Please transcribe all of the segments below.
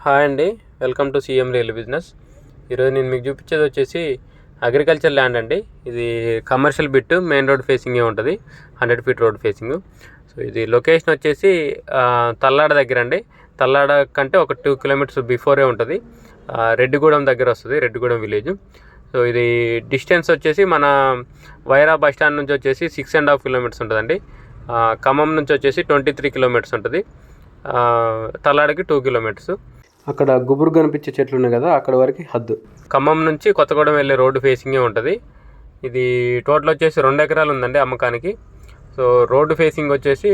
Hi అండి, welcome to CM real business. ఈరోజు నేను మీకు చూపించేది వచ్చేసి అగ్రికల్చర్ ల్యాండ్ అండి. ఇది కమర్షియల్ బిట్, మెయిన్ రోడ్ ఫేసింగే ఉంటుంది, 100 ఫీట్ రోడ్ ఫేసింగ్. సో ఇది లొకేషన్ వచ్చేసి తల్లాడ దగ్గర అండి. తల్లాడ కంటే ఒక 2 కిలోమీటర్స్ బిఫోరే ఉంటుంది. రెడ్డిగూడెం దగ్గర వస్తుంది, రెడ్డిగూడెం విలేజ్. సో ఇది డిస్టెన్స్ వచ్చేసి మన వైరా బస్ స్టాండ్ నుంచి వచ్చేసి 6.5 కిలోమీటర్స్ ఉంటుందండి. ఖమ్మం నుంచి వచ్చేసి 23 కిలోమీటర్స్ ఉంటుంది. తల్లాడకి 2 కిలోమీటర్స్. అక్కడ గుబురు కనిపించే చెట్లు ఉన్నాయి కదా, అక్కడ వరకు హద్దు. ఖమ్మం నుంచి కొత్తగూడెం వెళ్ళే రోడ్డు ఫేసింగే ఉంటుంది. ఇది టోటల్ వచ్చేసి 2 ఎకరాలు ఉందండి అమ్మకానికి. సో రోడ్డు ఫేసింగ్ వచ్చేసి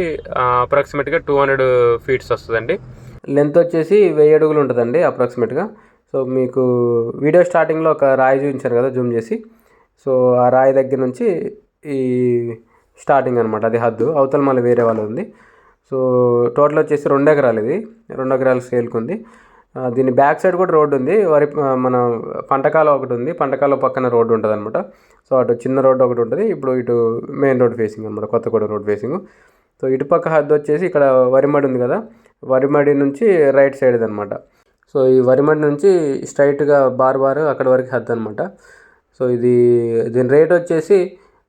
అప్రాక్సిమేట్గా 200 ఫీట్స్ వస్తుందండి. లెంత్ వచ్చేసి 1000 అడుగులు ఉంటుందండి అప్రాక్సిమేట్గా. సో మీకు వీడియో స్టార్టింగ్లో ఒక రాయి చూపించారు కదా జూమ్ చేసి, సో ఆ రాయి దగ్గర నుంచి ఈ స్టార్టింగ్ అనమాట, అది హద్దు. అవతల మళ్ళీ వేరే వాళ్ళు ఉంది. సో టోటల్ వచ్చేసి 2 ఎకరాలు, ఇది 2 ఎకరాలు సేల్కి ఉంది. దీని బ్యాక్ సైడ్ కూడా రోడ్డు ఉంది. మన పంటకాలం ఒకటి ఉంది, పంటకాలం పక్కన రోడ్డు ఉంటుంది అనమాట. సో అటు చిన్న రోడ్డు ఒకటి ఉంటుంది, ఇప్పుడు ఇటు మెయిన్ రోడ్ ఫేసింగ్ అనమాట, కొత్తగూడెం రోడ్ ఫేసింగ్. సో ఇటుపక్క హద్దు వచ్చేసి ఇక్కడ వరిమడి ఉంది కదా, వరిమడి నుంచి రైట్ సైడ్ అనమాట. సో ఈ వరిమడి నుంచి స్ట్రైట్గా బార్ అక్కడ వరకు హద్దు అనమాట. సో దీని రేట్ వచ్చేసి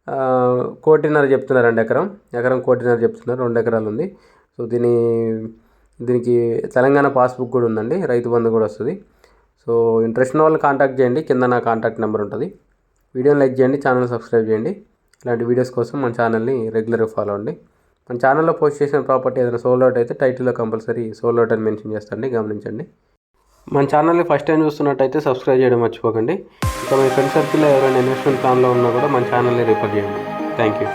1.5 కోటి చెప్తున్నారండి. ఎకరం 1.5 కోటి చెప్తున్నారు. 2 ఎకరాలు ఉంది. సో దీనికి తెలంగాణ పాస్బుక్ కూడా ఉందండి, రైతు బంధు కూడా వస్తుంది. సో ఇంట్రెస్ట్ ఉన్న వాళ్ళు కాంటాక్ట్ చేయండి, కింద నా కాంటాక్ట్ నెంబర్ ఉంటుంది. వీడియోని లైక్ చేయండి, ఛానల్ సబ్స్క్రైబ్ చేయండి. ఇలాంటి వీడియోస్ కోసం మన ఛానల్ని రెగ్యులర్గా ఫాలో అవ్వండి. మన ఛానల్లో పోస్ట్ చేసిన ప్రాపర్టీ ఏదైనా సోల్డ్ అవుట్ అయితే టైటిల్లో కంపల్సరీ సోల్డ్ అవుట్ అని మెన్షన్ చేస్తాండి, గమనించండి. మన ఛానల్ని ఫస్ట్ టైం చూస్తున్నట్టయితే సబ్స్క్రైబ్ చేయడం మర్చిపోకండి. ఇంకా మీ ఫ్రెండ్ సర్కిల్లో ఎవరైనా ఇన్వెస్ట్మెంట్ ప్లాన్లో ఉన్నా కూడా మన ఛానల్ని రిఫర్ చేయండి. Thank you.